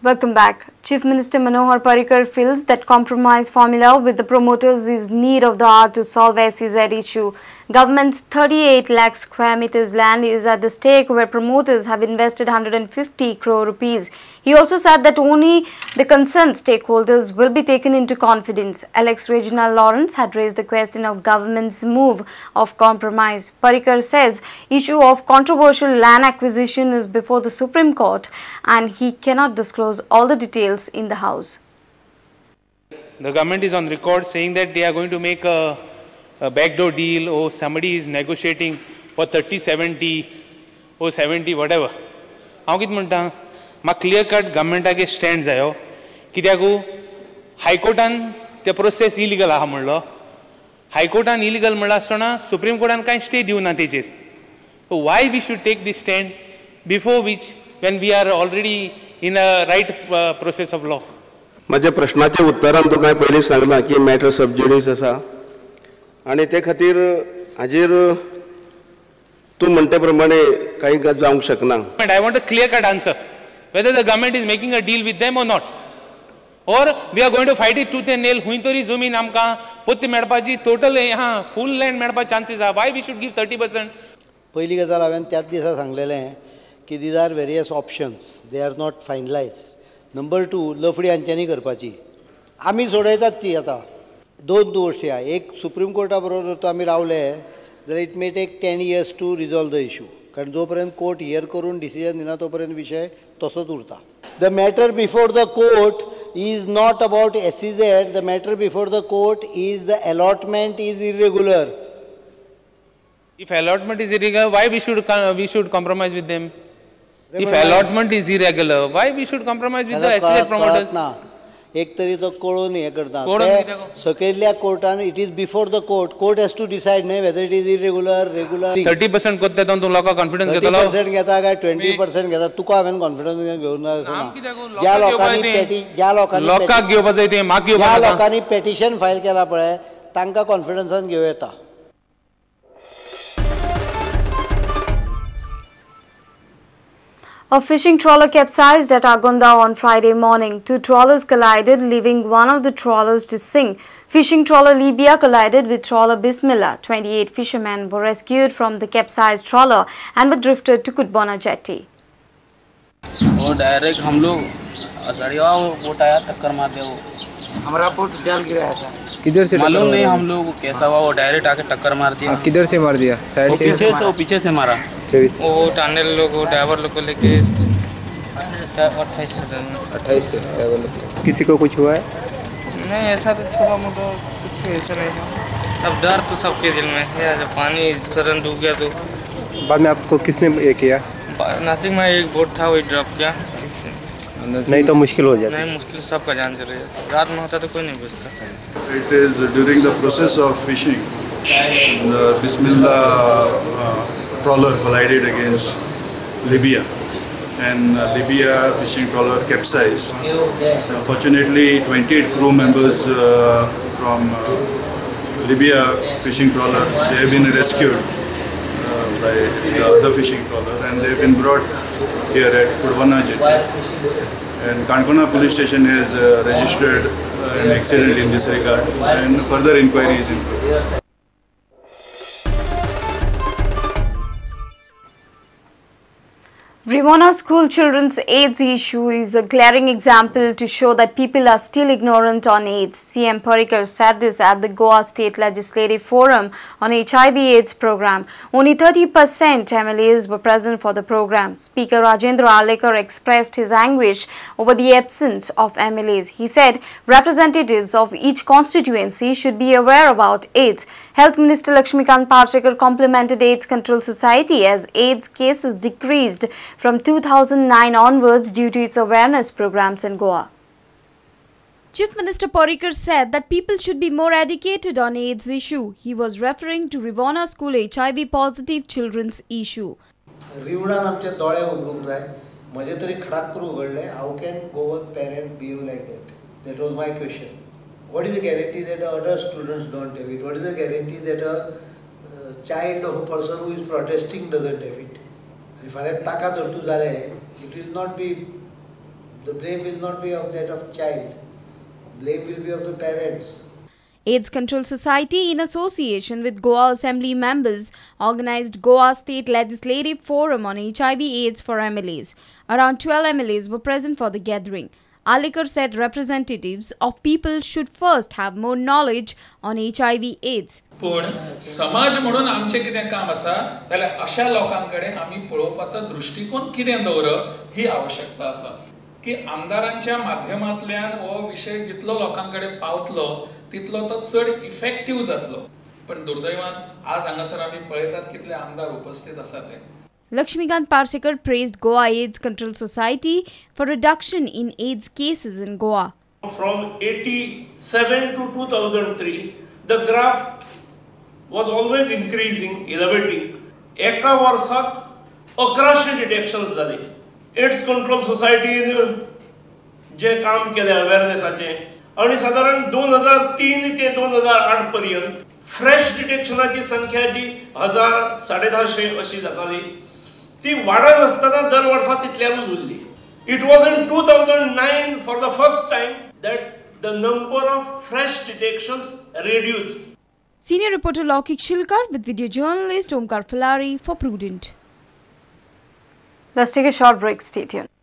Welcome back. Chief Minister Manohar Parrikar feels that compromise formula with the promoters is need of the hour to solve SEZ issue. Government's 38 lakh square meters land is at the stake where promoters have invested 150 crore rupees. He also said that only the concerned stakeholders will be taken into confidence. Alex Reginald Lawrence had raised the question of government's move of compromise. Parrikar says issue of controversial land acquisition is before the Supreme Court and he cannot disclose all the details in the House. The government is on record saying that they are going to make a backdoor deal or somebody is negotiating for 30-70 or 70 whatever. हांव कितें म्हणटा म्हाका clear cut गव्हर्मेंटागे stand जायो कित्याकू हायकोर्टान ते process illegal आहा म्हणलो हायकोर्टान illegal म्हणला आसतना सुप्रीम कोर्टान कांय स्टे दिवना तेचेर why we should take this stand before which when we are already in a right process of law. माझ्या प्रश्नाचे उत्तरान तुका पयलीं सांगला की मॅटर सब ज्युडिस आसा आनी ते खातीर हाजेर तूं म्हणटे प्रमाणे काही जावंक शकना. I want a clear cut answer whether the government is making a deal with them or not, or we are going to fight it tooth and nail. हुंय तरी जमीन आमकां पोत्ती मेळपाची टोटल हां फूल लँड मेळपाचे चान्सेस आहा. Why we should give 30%. पहिली गजाल हांवें त्याच दिसा सांगलेलें की these are various options, they are not finalized. Number 2, लफडी हांच्यांनी करपाची आमी सोडयतात ती आतां दोन गोश्टी आहा. एक सुप्रीम कोर्टा बरोबर जर आमी रावले जाल्यार it may take 10 years to resolve the issue, कारण जो पर्यंत कोर्ट हियर करून डिसिजन दिना तो पर्यंत विशय तसोच उरता. The matter before the court is not about SEZ, the matter before the court is the allotment is irregular. If allotment is irregular, why we should compromise with them? If allotment is irregular, why we should compromise with the SEZ promoters? एक तरी तो कळून हे करता सकयल्ल्या कोर्टान it is before the court, court has to decide न्हय whether it is irregular regular. 30% कोत्ता तूं लोकां कॉन्फिडन्स घेतलो 30% घेता काय 20% घेता तुका हांवें कॉन्फिडन्स घेवन ज्या लोकांनी लोकांक घेवपा जाय ते म्हाका घेवपा ज्या लोकांनी पेटिशन फायल केला पळय तांकां कॉन्फिडन्सान घेवं येता. A fishing trawler capsized at Agonda on Friday morning. Two trawlers collided, leaving one of the trawlers to sink. Fishing trawler Libya collided with trawler Bismillah. 28 fishermen were rescued from the capsized trawler and were drifted to Kutbona jetty. वो direct हम लोग असड़िया boat आया टक्कर मार दिया. वो हमारा boat जाल गिराया था. किधर से मालूम नहीं हम लोग कैसा हुआ. वो डायरेक्ट आके टक्कर मार दिया. किधर से मार दिया? साइड से पीछे से मारा. वो टनल लोग ड्राइवर लोग को लेके 28 से ड्राइवर लोग. किसी को कुछ हुआ है? नहीं ऐसा तो छोटा मोटा कुछ ऐसा नहीं था. अब डर तो सबके दिल में है. जब पानी सडन डूब गया तो बाद में आपको किसने ये किया? नथिंग में एक बोट था वही ड्रॉप किया. नहीं तो मुश्किल हो जाता. नहीं मुश्किल सबका जान चले जाता. रात में होता तो कोई नहीं बचता. It is during the process of fishing, the Bismillah trawler collided against Libya, and Libya fishing trawler capsized. Fortunately, 28 crew members from Libya fishing trawler, they have been rescued by the other fishing trawler, and they have been brought here at Kudvana jetty. And Kankona police station has registered an accident in this regard, and further inquiry is in progress. Rivanna school children's AIDS issue is a glaring example to show that people are still ignorant on AIDS. CM Parrikar said this at the Goa State Legislative Forum on HIV/AIDS program. Only 30% MLAs were present for the program. Speaker Rajendra Alekar expressed his anguish over the absence of MLAs. He said representatives of each constituency should be aware about AIDS. Health Minister Lakshmikant Parsekar complimented AIDS Control Society as AIDS cases decreased from 2009 onwards due to its awareness programs in Goa. Chief Minister Parrikar said that people should be more educated on AIDS issue. He was referring to Rivanna School HIV positive children's issue. रिवणान आमचे दोळे उगडूंक जाय. म्हजे तरी खडाक्कर उगडले. How can Goan parents behave like that? That was my question. What is the guarantee that the other students don't have it? What is the guarantee that a child of a person who is protesting doesn't have it? If I let taka zartu jale, it will not be The blame will not be of that of child. Blame will be of the parents. AIDS Control Society, in association with Goa Assembly members, organized Goa State Legislative Forum on HIV/AIDS for MLAs. Around 12 MLAs were present for the gathering. Alikar said representatives of people should first have more knowledge on HIV/AIDS. पण समाज म्हणून आमचे कितें काम आसा जाल्यार अशा लोकांकडे आमी पळोवपाचो दृष्टिकोन कितें दवरप ही आवश्यकता आसा की आमदारांच्या माध्यमांतल्यान हो विशय जितलो लोकांकडे पावतलो तितलो तो चड इफेक्टिव्ह जातलो पण दुर्दैवान आज हांगासर आमी पळयतात कितले आमदार उपस्थित आसात ते. Lakshmikant Parsekar praised Goa AIDS Control Society for reduction in AIDS cases in Goa. From 87 to 2003, the graph was always increasing, elevating. एका वर्षाक 1100 डिटेक्शन्स जाले. AIDS Control Society जे काम केले अवेअरनेसाचे आणि साधारण 2003 ते 2008 पर्यंत फ्रेश डिटेक्शनाची संख्या जी 1000-1500 अशी जाताली ती वाढत असताना दर वर्सा तितल्याच उरली. It was in 2009 for the first time that the number of fresh detections reduced. Senior reporter Laukik Shilkar with video journalist Omkar Falari for Prudent. Let's take a short break. Stay tuned.